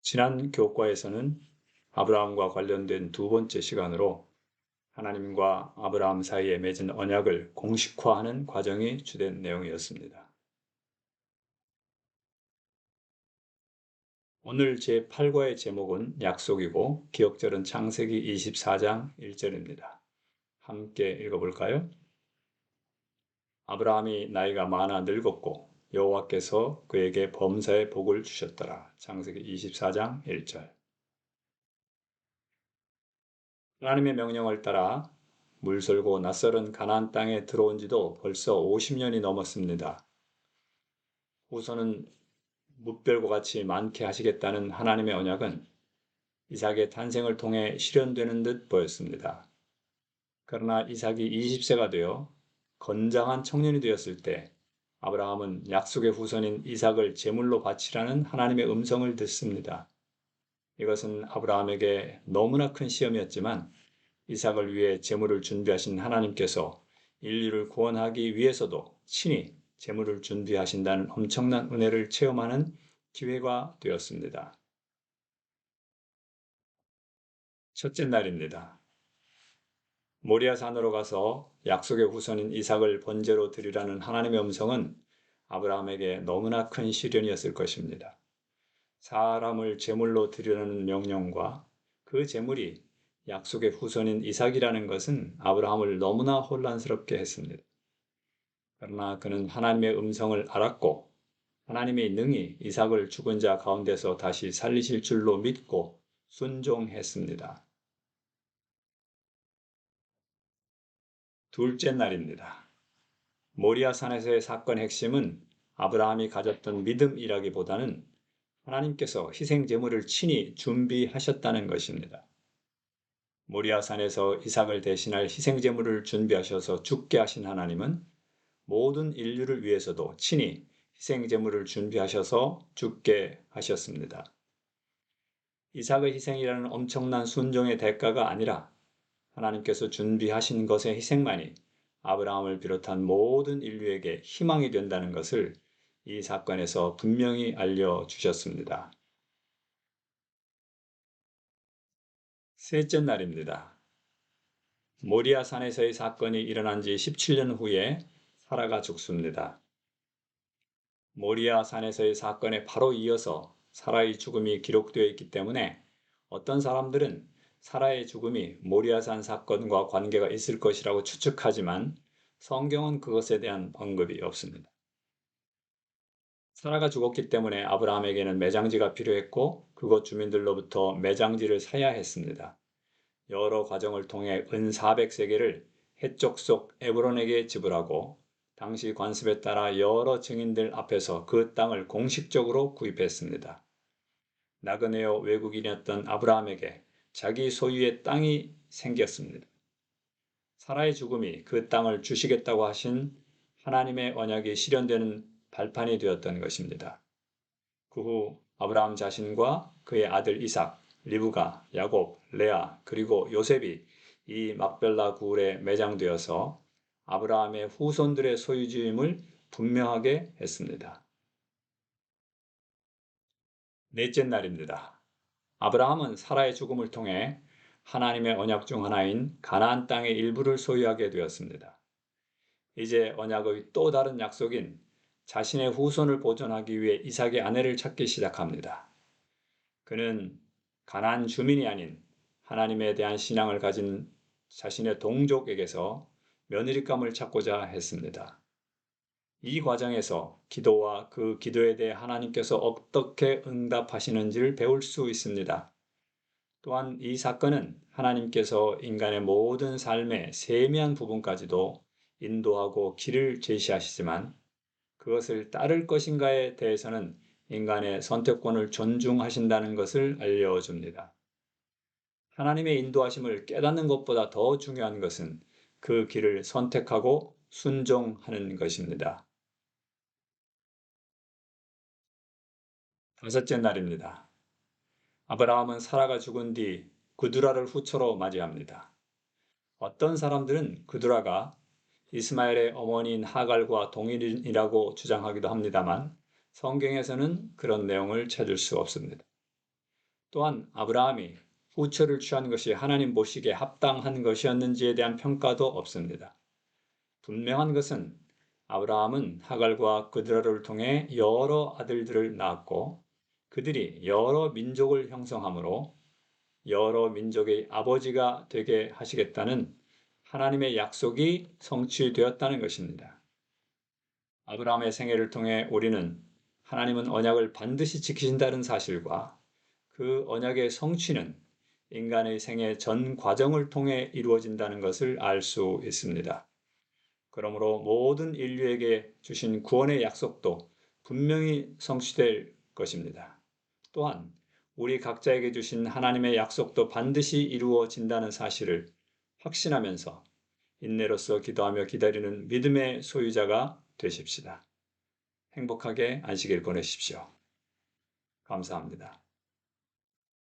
지난 교과에서는 아브라함과 관련된 두 번째 시간으로 하나님과 아브라함 사이에 맺은 언약을 공식화하는 과정이 주된 내용이었습니다. 오늘 제8과의 제목은 약속이고 기억절은 창세기 24장 1절입니다. 함께 읽어볼까요? 아브라함이 나이가 많아 늙었고 여호와께서 그에게 범사의 복을 주셨더라. 창세기 24장 1절. 하나님의 명령을 따라 물설고 낯설은 가나안 땅에 들어온 지도 벌써 50년이 넘었습니다. 후손은 무별과 같이 많게 하시겠다는 하나님의 언약은 이삭의 탄생을 통해 실현되는 듯 보였습니다. 그러나 이삭이 20세가 되어 건장한 청년이 되었을 때 아브라함은 약속의 후손인 이삭을 제물로 바치라는 하나님의 음성을 듣습니다. 이것은 아브라함에게 너무나 큰 시험이었지만 이삭을 위해 제물을 준비하신 하나님께서 인류를 구원하기 위해서도 친히 제물을 준비하신다는 엄청난 은혜를 체험하는 기회가 되었습니다. 첫째 날입니다. 모리아 산으로 가서 약속의 후손인 이삭을 번제로 드리라는 하나님의 음성은 아브라함에게 너무나 큰 시련이었을 것입니다. 사람을 제물로 드리라는 명령과 그 제물이 약속의 후손인 이삭이라는 것은 아브라함을 너무나 혼란스럽게 했습니다. 그러나 그는 하나님의 음성을 알았고 하나님의 능히 이삭을 죽은 자 가운데서 다시 살리실 줄로 믿고 순종했습니다. 둘째 날입니다. 모리아 산에서의 사건의 핵심은 아브라함이 가졌던 믿음이라기보다는 하나님께서 희생 제물을 친히 준비하셨다는 것입니다. 모리아 산에서 이삭을 대신할 희생 제물을 준비하셔서 죽게 하신 하나님은 모든 인류를 위해서도 친히 희생 제물을 준비하셔서 죽게 하셨습니다. 이삭의 희생이라는 엄청난 순종의 대가가 아니라 하나님께서 준비하신 것의 희생만이 아브라함을 비롯한 모든 인류에게 희망이 된다는 것을 이 사건에서 분명히 알려주셨습니다. 셋째 날입니다. 모리아 산에서의 사건이 일어난 지 17년 후에 사라가 죽습니다. 모리아 산에서의 사건에 바로 이어서 사라의 죽음이 기록되어 있기 때문에 어떤 사람들은 사라의 죽음이 모리아산 사건과 관계가 있을 것이라고 추측하지만 성경은 그것에 대한 언급이 없습니다. 사라가 죽었기 때문에 아브라함에게는 매장지가 필요했고 그곳 주민들로부터 매장지를 사야 했습니다. 여러 과정을 통해 은 400세겔을 해쪽 속 에브론에게 지불하고 당시 관습에 따라 여러 증인들 앞에서 그 땅을 공식적으로 구입했습니다. 나그네어 외국인이었던 아브라함에게 자기 소유의 땅이 생겼습니다. 사라의 죽음이 그 땅을 주시겠다고 하신 하나님의 언약이 실현되는 발판이 되었던 것입니다. 그 후 아브라함 자신과 그의 아들 이삭, 리브가, 야곱, 레아, 그리고 요셉이 이 막벨라 구울에 매장되어서 아브라함의 후손들의 소유주임을 분명하게 했습니다. 넷째 날입니다. 아브라함은 사라의 죽음을 통해 하나님의 언약 중 하나인 가나안 땅의 일부를 소유하게 되었습니다. 이제 언약의 또 다른 약속인 자신의 후손을 보존하기 위해 이삭의 아내를 찾기 시작합니다. 그는 가나안 주민이 아닌 하나님에 대한 신앙을 가진 자신의 동족에게서 며느리감을 찾고자 했습니다. 이 과정에서 기도와 그 기도에 대해 하나님께서 어떻게 응답하시는지를 배울 수 있습니다. 또한 이 사건은 하나님께서 인간의 모든 삶의 세미한 부분까지도 인도하고 길을 제시하시지만 그것을 따를 것인가에 대해서는 인간의 선택권을 존중하신다는 것을 알려줍니다. 하나님의 인도하심을 깨닫는 것보다 더 중요한 것은 그 길을 선택하고 순종하는 것입니다. 다섯째 날입니다. 아브라함은 사라가 죽은 뒤 그두라를 후처로 맞이합니다. 어떤 사람들은 그두라가 이스마엘의 어머니인 하갈과 동일인이라고 주장하기도 합니다만 성경에서는 그런 내용을 찾을 수 없습니다. 또한 아브라함이 후처를 취한 것이 하나님 보시기에 합당한 것이었는지에 대한 평가도 없습니다. 분명한 것은 아브라함은 하갈과 그드라를 통해 여러 아들들을 낳았고 그들이 여러 민족을 형성하므로 여러 민족의 아버지가 되게 하시겠다는 하나님의 약속이 성취되었다는 것입니다. 아브라함의 생애를 통해 우리는 하나님은 언약을 반드시 지키신다는 사실과 그 언약의 성취는 인간의 생애 전 과정을 통해 이루어진다는 것을 알 수 있습니다. 그러므로 모든 인류에게 주신 구원의 약속도 분명히 성취될 것입니다. 또한 우리 각자에게 주신 하나님의 약속도 반드시 이루어진다는 사실을 확신하면서 인내로서 기도하며 기다리는 믿음의 소유자가 되십시다. 행복하게 안식일 보내십시오. 감사합니다.